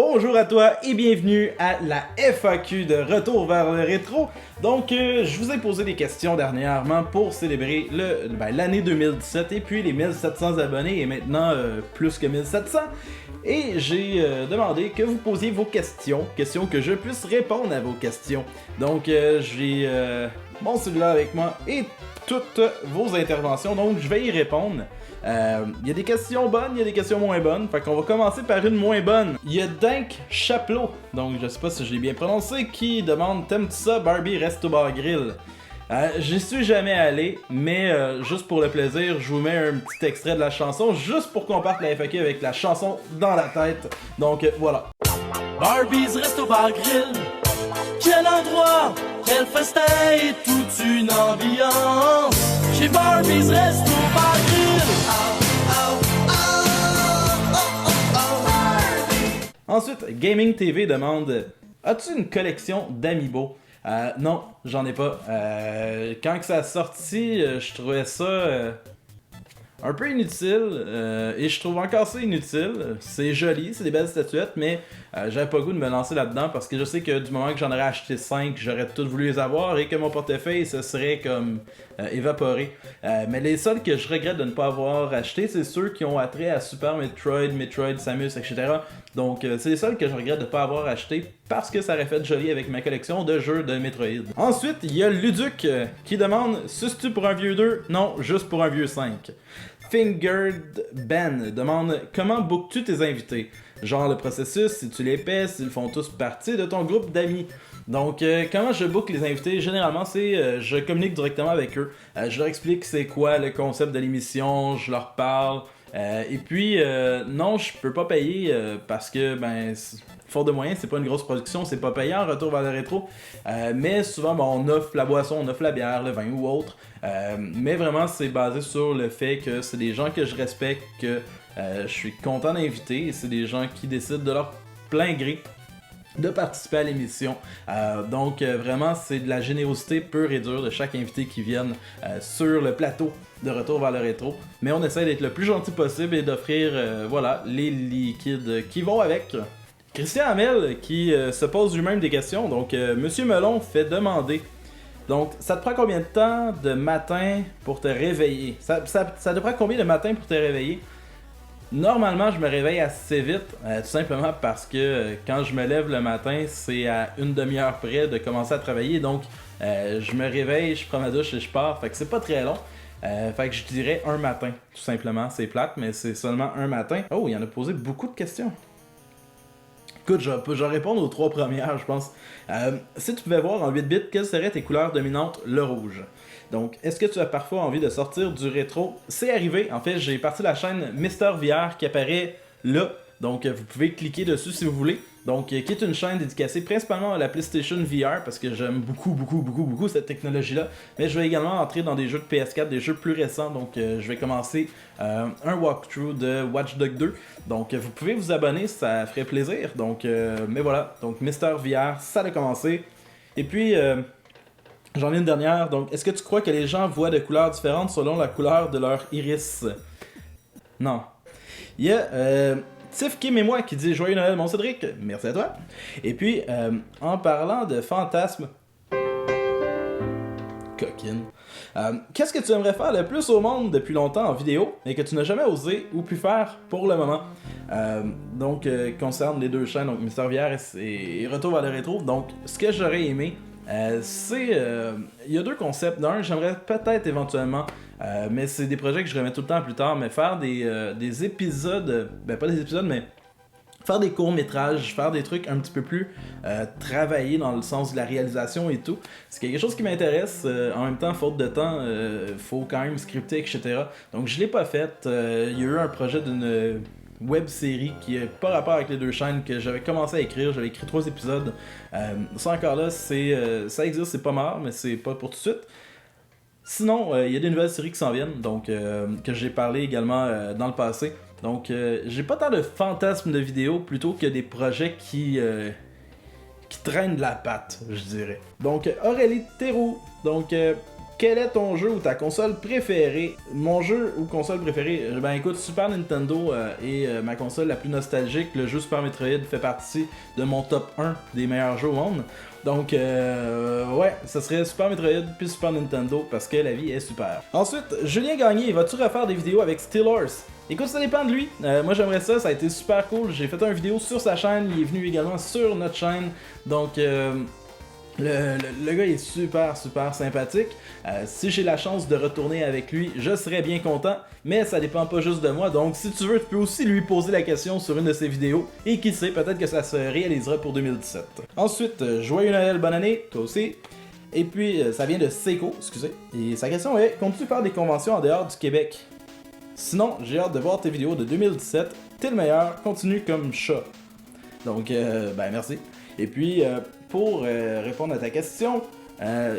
Bonjour à toi et bienvenue à la FAQ de Retour vers le rétro. Donc, je vous ai posé des questions dernièrement pour célébrer l'année 2017 et puis les 1700 abonnés et maintenant plus que 1700. Et j'ai demandé que vous posiez vos questions que je puisse répondre à vos questions. Donc, j'ai mon cellulaire avec moi et toutes vos interventions, donc je vais y répondre. Il y a des questions bonnes, il y a des questions moins bonnes, fait qu'on va commencer par une moins bonne. Il y a Dink Chaplot, donc je sais pas si je l'ai bien prononcé, qui demande « T'aimes-tu ça, Barbie Resto Bar Grill ?» J'y suis jamais allé, mais juste pour le plaisir, je vous mets un petit extrait de la chanson, juste pour qu'on parte la FAQ avec la chanson dans la tête. Donc voilà. Barbie's Resto Bar Grill, quel endroit, quel festin et toute une ambiance. Chez Barbie's Resto Bar Grill. Ensuite, Gaming TV demande « As-tu une collection d'amiibo ?» Non, j'en ai pas. Quand que ça a sorti, je trouvais ça un peu inutile, et je trouve encore ça inutile. C'est joli, c'est des belles statuettes, mais j'avais pas le goût de me lancer là-dedans parce que je sais que du moment que j'en aurais acheté 5, j'aurais tout voulu les avoir et que mon portefeuille se serait comme évaporé. Mais les seuls que je regrette de ne pas avoir acheté, c'est ceux qui ont attrait à Super Metroid, Metroid, Samus, etc. Donc c'est les seuls que je regrette de ne pas avoir acheté parce que ça aurait fait joli avec ma collection de jeux de Metroid. Ensuite, il y a Luduc qui demande « Suces-tu pour un vieux 2 ?» Non, juste pour un vieux 5. Fingered Ben demande « Comment bookes-tu tes invités? » Genre le processus, si tu les paies, s'ils font tous partie de ton groupe d'amis. Donc, comment je book les invités? Généralement, c'est je communique directement avec eux. Je leur explique c'est quoi le concept de l'émission, je leur parle. Et puis, non, je peux pas payer parce que, faute de moyens, c'est pas une grosse production, c'est pas payant, Retour vers le rétro. Mais souvent, on offre la boisson, on offre la bière, le vin ou autre. Mais vraiment, c'est basé sur le fait que c'est des gens que je respecte, que je suis content d'inviter, et c'est des gens qui décident de leur plein gré de participer à l'émission. Donc vraiment, c'est de la générosité pure et dure de chaque invité qui vienne sur le plateau de Retour vers le rétro. Mais on essaie d'être le plus gentil possible et d'offrir les liquides qui vont avec. Christian Hamel qui se pose lui-même des questions. Donc Monsieur Melon fait demander. Donc, ça te prend combien de temps de matin pour te réveiller? Ça te prend combien de matin pour te réveiller? Normalement, je me réveille assez vite, tout simplement parce que quand je me lève le matin, c'est à une demi-heure près de commencer à travailler. Donc, je me réveille, je prends ma douche et je pars. Fait que c'est pas très long. Fait que je dirais un matin, tout simplement. C'est plate, mais c'est seulement un matin. Oh, il y en a posé beaucoup de questions. Écoute, je vais répondre aux 3 premières, je pense. Si tu pouvais voir en 8 bits, quelles seraient tes couleurs dominantes? Le rouge. Donc, est-ce que tu as parfois envie de sortir du rétro? C'est arrivé. En fait, j'ai parti la chaîne Mister VR qui apparaît là. Donc, vous pouvez cliquer dessus si vous voulez. Donc, qui est une chaîne dédicacée principalement à la PlayStation VR parce que j'aime beaucoup cette technologie-là. Mais je vais également entrer dans des jeux de PS4, des jeux plus récents. Donc, je vais commencer un walkthrough de Watch Dogs 2. Donc, vous pouvez vous abonner, ça ferait plaisir. Donc, mais voilà. Donc, Mister VR, ça a commencé. Et puis, j'en ai une dernière. Donc, est-ce que tu crois que les gens voient de couleurs différentes selon la couleur de leur iris? Non. Il y a Tiff, Kim et moi qui dit Joyeux Noël, mon Cédric. Merci à toi. Et puis, en parlant de fantasmes. Coquine. Qu'est-ce que tu aimerais faire le plus au monde depuis longtemps en vidéo, mais que tu n'as jamais osé ou pu faire pour le moment? Donc, concerne les deux chaînes, donc Mister VR et Retour vers le rétro. Donc, ce que j'aurais aimé, il y a 2 concepts. D'un, j'aimerais peut-être éventuellement, mais c'est des projets que je remets tout le temps plus tard, mais faire des épisodes, pas des épisodes, mais faire des courts-métrages, faire des trucs un petit peu plus travaillés dans le sens de la réalisation et tout. C'est quelque chose qui m'intéresse. En même temps, faute de temps, faut quand même scripter, etc. Donc je l'ai pas fait. Il y a eu un projet d'une web-série qui n'a pas rapport avec les 2 chaînes que j'avais commencé à écrire. J'avais écrit 3 épisodes. Ça encore là, ça existe, c'est pas mort, mais c'est pas pour tout de suite. Sinon, il y a des nouvelles séries qui s'en viennent, donc que j'ai parlé également dans le passé. Donc, j'ai pas tant de fantasmes de vidéos plutôt que des projets qui traînent de la patte, je dirais. Donc, Aurélie Théroux. Donc, quel est ton jeu ou ta console préférée? Mon jeu ou console préférée, ben écoute, Super Nintendo est ma console la plus nostalgique. Le jeu Super Metroid fait partie de mon top 1 des meilleurs jeux au monde. Donc, ouais, ça serait Super Metroid puis Super Nintendo parce que la vie est super. Ensuite, Julien Gagné, vas-tu refaire des vidéos avec Steel Horse? Écoute, ça dépend de lui. Moi, j'aimerais ça, ça a été super cool. J'ai fait une vidéo sur sa chaîne, il est venu également sur notre chaîne. Donc, le gars est super sympathique. Si j'ai la chance de retourner avec lui, je serais bien content, mais ça dépend pas juste de moi. Donc si tu veux, tu peux aussi lui poser la question sur une de ses vidéos, et qui sait, peut-être que ça se réalisera pour 2017. Ensuite, joyeux Noël, bonne année, toi aussi. Et puis, ça vient de Seiko, excusez. Et sa question est, comptes-tu faire des conventions en dehors du Québec? Sinon, j'ai hâte de voir tes vidéos de 2017. T'es le meilleur, continue comme chat. Donc, ben merci. Et puis, pour répondre à ta question,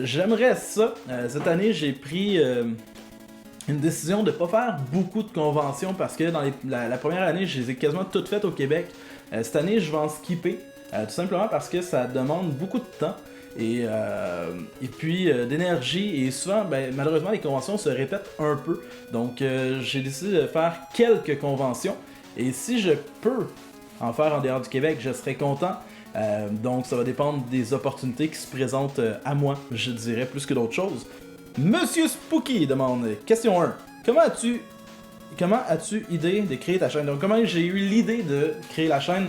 j'aimerais ça. Cette année, j'ai pris une décision de ne pas faire beaucoup de conventions parce que dans la première année, je les ai quasiment toutes faites au Québec. Cette année, je vais en skipper, tout simplement parce que ça demande beaucoup de temps et puis d'énergie. Et souvent, ben, malheureusement, les conventions se répètent un peu. Donc, j'ai décidé de faire quelques conventions. Et si je peux en faire en dehors du Québec, je serais content. Donc ça va dépendre des opportunités qui se présentent à moi, je dirais, plus que d'autres choses. Monsieur Spooky demande, question 1. Comment as-tu idée de créer ta chaîne? Donc comment j'ai eu l'idée de créer la chaîne?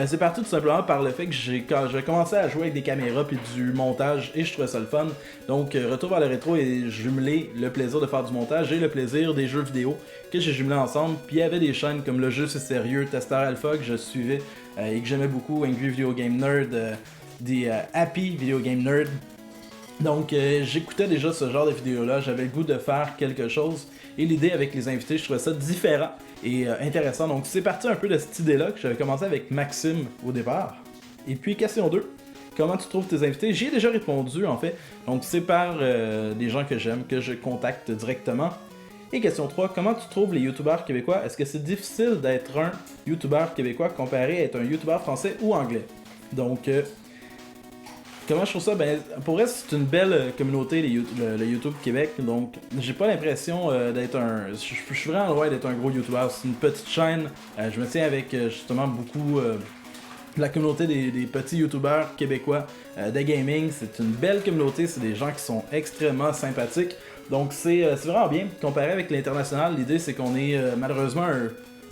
C'est parti tout simplement par le fait que quand j'ai commencé à jouer avec des caméras puis du montage et je trouvais ça le fun. Donc retour vers le rétro et jumelé le plaisir de faire du montage et le plaisir des jeux vidéo que j'ai jumelé ensemble. Puis il y avait des chaînes comme Le Jeu C'est Sérieux, Tester Alpha que je suivais et que j'aimais beaucoup, Angry Video Game Nerd, des Happy Video Game Nerd. Donc j'écoutais déjà ce genre de vidéos là, j'avais le goût de faire quelque chose et l'idée avec les invités, je trouvais ça différent et intéressant. Donc c'est parti un peu de cette idée là que j'avais commencé avec Maxime au départ. Et puis question 2, comment tu trouves tes invités? J'y ai déjà répondu en fait, donc c'est par des gens que j'aime, que je contacte directement. Et question 3, comment tu trouves les youtubeurs québécois? Est-ce que c'est difficile d'être un youtubeur québécois comparé à être un youtubeur français ou anglais? Donc comment je trouve ça? Ben, pour vrai, c'est une belle communauté, le YouTube Québec, donc j'ai pas l'impression d'être un... Je suis vraiment loin d'être un gros YouTuber, c'est une petite chaîne, je me tiens avec justement beaucoup la communauté des petits YouTubers québécois de gaming, c'est une belle communauté, c'est des gens qui sont extrêmement sympathiques, donc c'est vraiment bien. Comparé avec l'international, l'idée c'est qu'on est malheureusement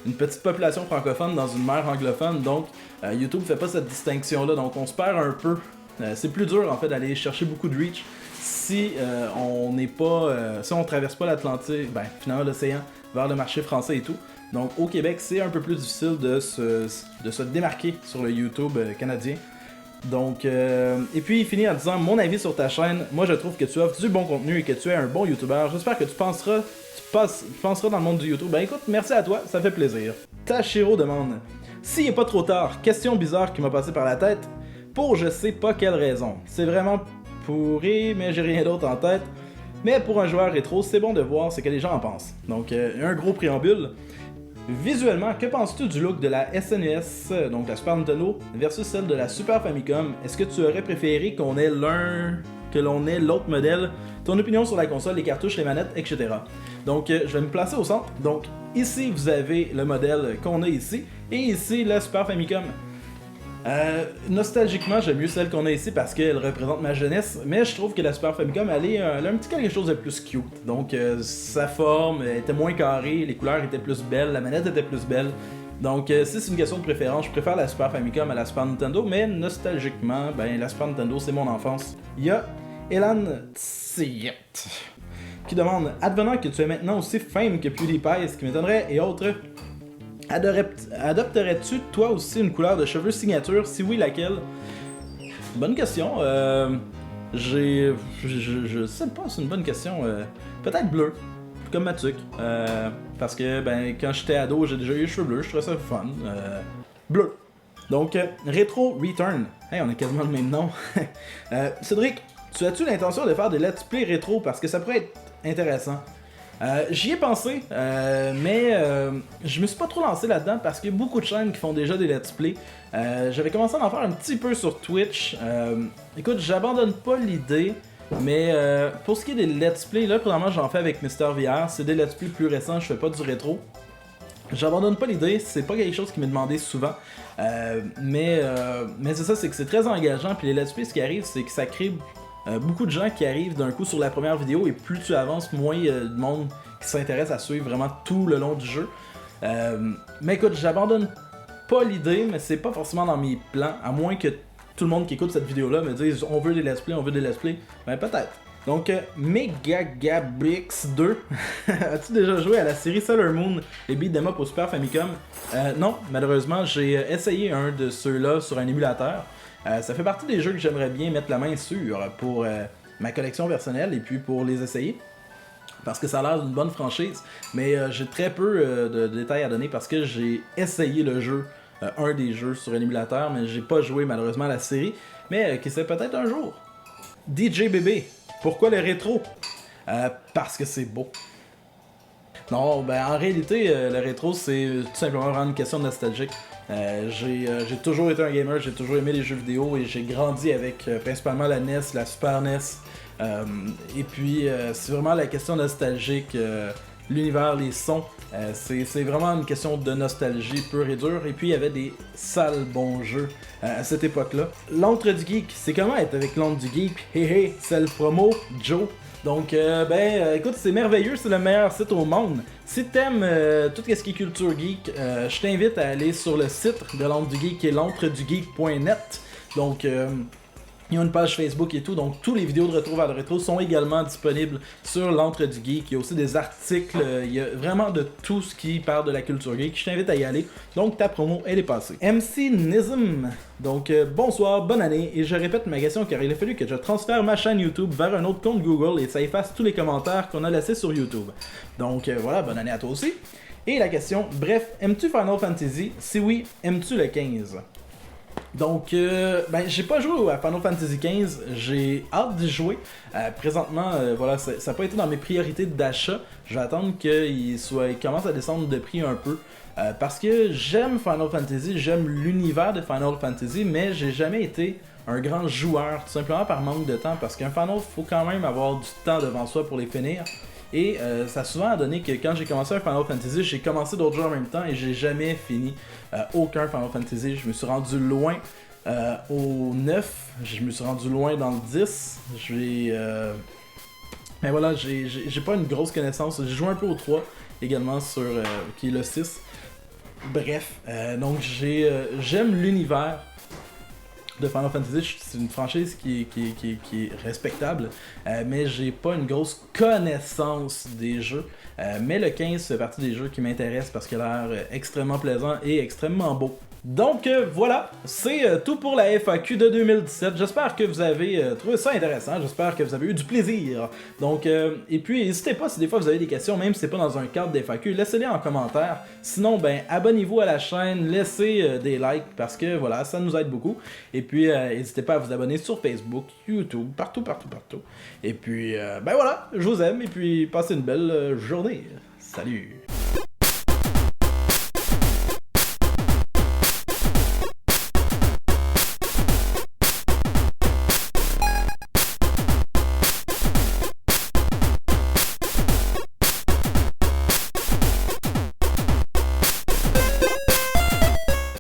une petite population francophone dans une mer anglophone, donc YouTube fait pas cette distinction-là, donc on se perd un peu. C'est plus dur en fait d'aller chercher beaucoup de reach si on n'est pas, si on traverse pas l'Atlantique, ben finalement l'océan vers le marché français et tout. Donc au Québec c'est un peu plus difficile de se démarquer sur le YouTube canadien. Donc et puis il finit en disant mon avis sur ta chaîne. Moi je trouve que tu offres du bon contenu et que tu es un bon YouTuber. J'espère que tu penseras dans le monde du YouTube. Ben écoute, merci à toi, ça fait plaisir. Tashiro demande s'il n'est pas trop tard, question bizarre qui m'a passé par la tête. Pour je sais pas quelle raison. C'est vraiment pourri, mais j'ai rien d'autre en tête. Mais pour un joueur rétro, c'est bon de voir ce que les gens en pensent. Donc, un gros préambule. Visuellement, que penses-tu du look de la SNES, donc la Super Nintendo, versus celle de la Super Famicom? Est-ce que tu aurais préféré qu'on ait l'on ait l'autre modèle? Ton opinion sur la console, les cartouches, les manettes, etc. Donc, je vais me placer au centre. Donc, ici, vous avez le modèle qu'on a ici, et ici, la Super Famicom. Nostalgiquement, j'aime mieux celle qu'on a ici parce qu'elle représente ma jeunesse, mais je trouve que la Super Famicom, elle a un petit quelque chose de plus cute. Donc, sa forme était moins carrée, les couleurs étaient plus belles, la manette était plus belle. Donc, si c'est une question de préférence, je préfère la Super Famicom à la Super Nintendo, mais nostalgiquement, ben la Super Nintendo, c'est mon enfance. Il y a Elan Tsiet qui demande advenant que tu es maintenant aussi fame que PewDiePie, ce qui m'étonnerait, et autres. Adopterais-tu toi aussi une couleur de cheveux signature? Si oui, laquelle? Bonne question. Je sais pas, c'est une bonne question. Peut-être bleu, comme Matuk. Parce que ben quand j'étais ado, j'ai déjà eu les cheveux bleus, je trouvais ça fun. Bleu. Donc, Retro Return. Hey, on a quasiment le même nom. Cédric, tu as-tu l'intention de faire des let's play rétro? Parce que ça pourrait être intéressant. J'y ai pensé, mais je me suis pas trop lancé là-dedans parce qu'il y a beaucoup de chaînes qui font déjà des let's play. J'avais commencé à en faire un petit peu sur Twitch. Écoute, j'abandonne pas l'idée, Mais pour ce qui est des let's play, là, premièrement, j'en fais avec Mister VR. C'est des let's play plus récents, je fais pas du rétro. J'abandonne pas l'idée, c'est pas quelque chose qui m'est demandé souvent. Mais c'est ça, c'est que c'est très engageant. Puis les let's play, ce qui arrive, c'est que ça crée beaucoup de gens qui arrivent d'un coup sur la première vidéo. Et plus tu avances, moins il y a de monde qui s'intéresse à suivre vraiment tout le long du jeu. Mais écoute, j'abandonne pas l'idée, mais c'est pas forcément dans mes plans. À moins que tout le monde qui écoute cette vidéo-là me dise on veut des let's play, on veut des let's play. Ben peut-être. Donc, Megagabix 2. As-tu déjà joué à la série Sailor Moon, les beat'em up au Super Famicom? Non, malheureusement, j'ai essayé un de ceux-là sur un émulateur. Ça fait partie des jeux que j'aimerais bien mettre la main sur pour ma collection personnelle et puis pour les essayer. Parce que ça a l'air d'une bonne franchise, mais j'ai très peu de détails à donner parce que j'ai essayé le jeu, un des jeux sur un émulateur, mais j'ai pas joué malheureusement à la série, mais qui sait peut-être un jour. DJ Bébé. Pourquoi le rétro? Parce que c'est beau. Non, ben en réalité, le rétro, c'est tout simplement vraiment une question nostalgique. J'ai toujours été un gamer, j'ai toujours aimé les jeux vidéo et j'ai grandi avec principalement la NES, la Super NES. Et puis, c'est vraiment la question nostalgique, l'univers, les sons. C'est vraiment une question de nostalgie pure et dure. Et puis, il y avait des sales bons jeux à cette époque-là. L'Antre du Geek, c'est comment être avec l'Antre du Geek? Hé hé, c'est le promo, Joe. Donc, écoute, c'est merveilleux, c'est le meilleur site au monde. Si t'aimes tout ce qui est culture geek, je t'invite à aller sur le site de l'Antre du Geek qui est l'entredugeek.net. Donc, il y a une page Facebook et tout, donc tous les vidéos de Retour vers le rétro sont également disponibles sur l'Entre du Geek. Il y a aussi des articles, il y a vraiment de tout ce qui parle de la culture geek. Je t'invite à y aller. Donc ta promo, elle est passée. MC Nism, donc bonsoir, bonne année. Et je répète ma question car il a fallu que je transfère ma chaîne YouTube vers un autre compte Google et ça efface tous les commentaires qu'on a laissés sur YouTube. Donc voilà, bonne année à toi aussi. Et la question, bref, aimes-tu Final Fantasy? Si oui, aimes-tu le 15? Donc, j'ai pas joué à Final Fantasy XV, j'ai hâte d'y jouer. Présentement, voilà, ça n'a pas été dans mes priorités d'achat. Je vais attendre qu'il commence à descendre de prix un peu. Parce que j'aime Final Fantasy, j'aime l'univers de Final Fantasy, mais j'ai jamais été un grand joueur, tout simplement par manque de temps. Parce qu'un Final, faut quand même avoir du temps devant soi pour les finir. Et ça a souvent donné que quand j'ai commencé un Final Fantasy, j'ai commencé d'autres jeux en même temps et j'ai jamais fini aucun Final Fantasy. Je me suis rendu loin au 9, je me suis rendu loin dans le 10. Mais voilà, j'ai pas une grosse connaissance. J'ai joué un peu au 3 également sur qui est le 6. Bref, donc j'aime l'univers de Final Fantasy. C'est une franchise qui est respectable, mais j'ai pas une grosse connaissance des jeux. Mais le 15 fait partie des jeux qui m'intéressent parce qu'il a l'air extrêmement plaisant et extrêmement beau. Donc voilà, c'est tout pour la FAQ de 2017. J'espère que vous avez trouvé ça intéressant, j'espère que vous avez eu du plaisir. Donc, et puis n'hésitez pas si des fois vous avez des questions, même si c'est pas dans un cadre d'FAQ, laissez-les en commentaire. Sinon, abonnez-vous à la chaîne, laissez des likes parce que voilà, ça nous aide beaucoup. Et puis n'hésitez pas à vous abonner sur Facebook, YouTube, partout. Et puis voilà, je vous aime et puis passez une belle journée. Salut!